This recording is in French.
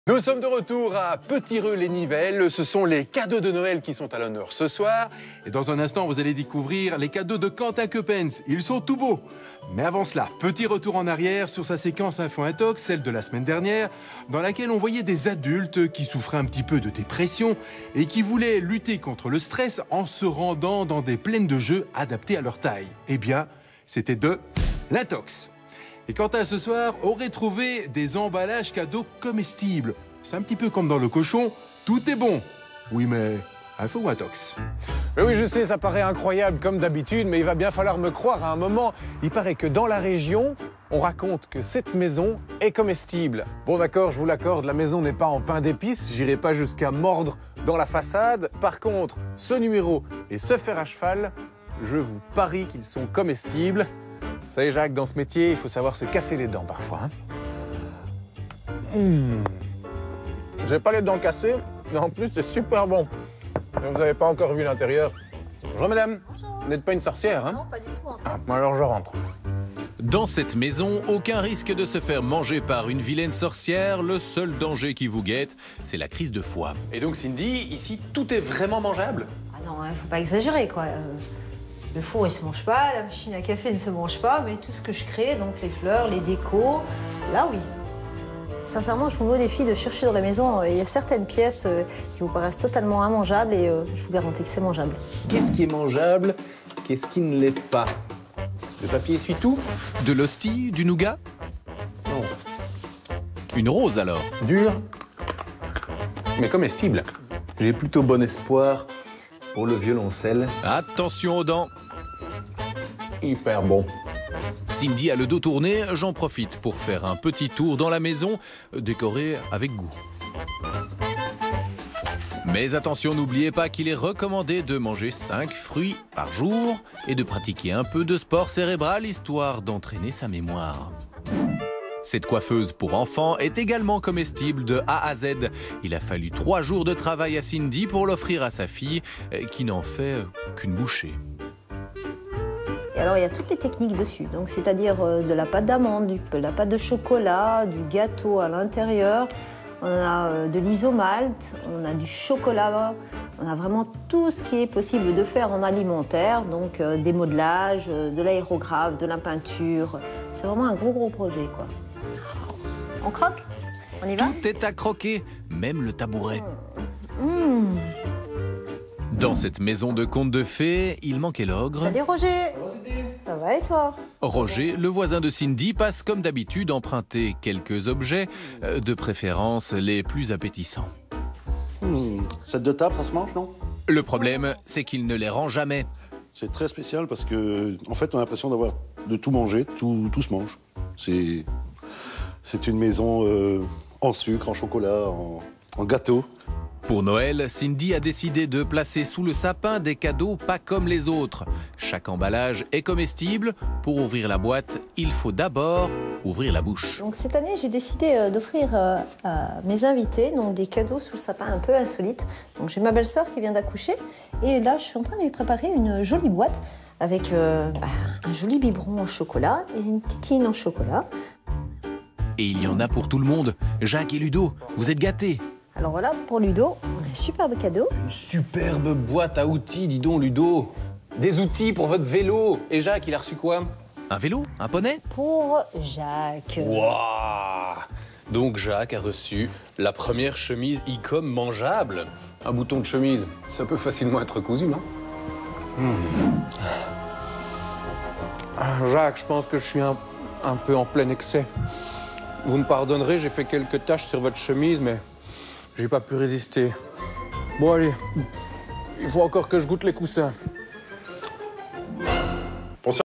Nous sommes de retour à Petit-Reux-les-Nivelles. Ce sont les cadeaux de Noël qui sont à l'honneur ce soir. Et dans un instant, vous allez découvrir les cadeaux de Quentin Coppens. Ils sont tout beaux. Mais avant cela, petit retour en arrière sur sa séquence Info Intox, celle de la semaine dernière, dans laquelle on voyait des adultes qui souffraient un petit peu de dépression et qui voulaient lutter contre le stress en se rendant dans des plaines de jeux adaptées à leur taille. Eh bien, c'était de l'intox. Et Quentin, ce soir, aurait trouvé des emballages cadeaux comestibles. C'est un petit peu comme dans le cochon, tout est bon. Oui, mais info ou intox? Mais oui, je sais, ça paraît incroyable comme d'habitude, mais il va bien falloir me croire à un moment. Il paraît que dans la région, on raconte que cette maison est comestible. Bon d'accord, je vous l'accorde, la maison n'est pas en pain d'épices, j'irai pas jusqu'à mordre dans la façade. Par contre, ce numéro et ce fer à cheval, je vous parie qu'ils sont comestibles. Vous savez, Jacques, dans ce métier, il faut savoir se casser les dents parfois. J'ai pas les dents cassées, mais en plus, c'est super bon. Mais vous n'avez pas encore vu l'intérieur. Bonjour, madame. Bonjour. Vous n'êtes pas une sorcière, hein? Non, pas du tout. Alors, je rentre. Dans cette maison, aucun risque de se faire manger par une vilaine sorcière. Le seul danger qui vous guette, c'est la crise de foie. Et donc, Cindy, ici, tout est vraiment mangeable? Ah non, hein, faut pas exagérer, quoi. Le four, il se mange pas, la machine à café ne se mange pas, mais tout ce que je crée, donc les fleurs, les décos, là, oui. Sincèrement, je vous mets au défi de chercher dans la maison. Il y a certaines pièces qui vous paraissent totalement immangeables et je vous garantis que c'est mangeable. Qu'est-ce qui est mangeable? Qu'est-ce qui ne l'est pas? Le papier essuie-tout? De l'hostie, du nougat? Non. Une rose alors? Dur, mais comestible. J'ai plutôt bon espoir pour le violoncelle. Attention aux dents. Hyper bon. Cindy a le dos tourné, j'en profite pour faire un petit tour dans la maison, décorée avec goût. Mais attention, n'oubliez pas qu'il est recommandé de manger 5 fruits par jour et de pratiquer un peu de sport cérébral, histoire d'entraîner sa mémoire. Cette coiffeuse pour enfants est également comestible de A à Z. Il a fallu 3 jours de travail à Cindy pour l'offrir à sa fille, qui n'en fait qu'une bouchée. Et alors, il y a toutes les techniques dessus. Donc, c'est-à-dire de la pâte d'amande, de la pâte de chocolat, du gâteau à l'intérieur. On a de l'isomalte, on a du chocolat. On a vraiment tout ce qui est possible de faire en alimentaire. Donc, des modelages, de l'aérographe, de la peinture. C'est vraiment un gros projet, quoi. On croque? On y va? Tout est à croquer, même le tabouret. Dans cette maison de contes de fées, il manquait l'ogre. Salut Roger. Ça va et toi? Roger, le voisin de Cindy, passe comme d'habitude emprunter quelques objets, de préférence les plus appétissants. Cette de table, ça se mange, non? Le problème, c'est qu'il ne les rend jamais. C'est très spécial parce que, en fait, on a l'impression d'avoir de tout manger, tout se mange. C'est une maison en sucre, en chocolat, en gâteau. Pour Noël, Cindy a décidé de placer sous le sapin des cadeaux pas comme les autres. Chaque emballage est comestible. Pour ouvrir la boîte, il faut d'abord ouvrir la bouche. Donc cette année, j'ai décidé d'offrir à mes invités donc, des cadeaux sous le sapin un peu insolites. Donc j'ai ma belle-sœur qui vient d'accoucher et là, je suis en train de lui préparer une jolie boîte avec un joli biberon en chocolat et une tétine en chocolat. Et il y en a pour tout le monde. Jacques et Ludo, vous êtes gâtés. Alors voilà, pour Ludo, on a un superbe cadeau. Une superbe boîte à outils, dis donc, Ludo. Des outils pour votre vélo. Et Jacques, il a reçu quoi? Un vélo? Un poney? Pour Jacques. Waouh! Donc Jacques a reçu la première chemise e-com mangeable. Un bouton de chemise, ça peut facilement être cousu, non? Jacques, je pense que je suis un peu en plein excès. Vous me pardonnerez, j'ai fait quelques taches sur votre chemise, mais j'ai pas pu résister. Bon, allez, il faut encore que je goûte les coussins.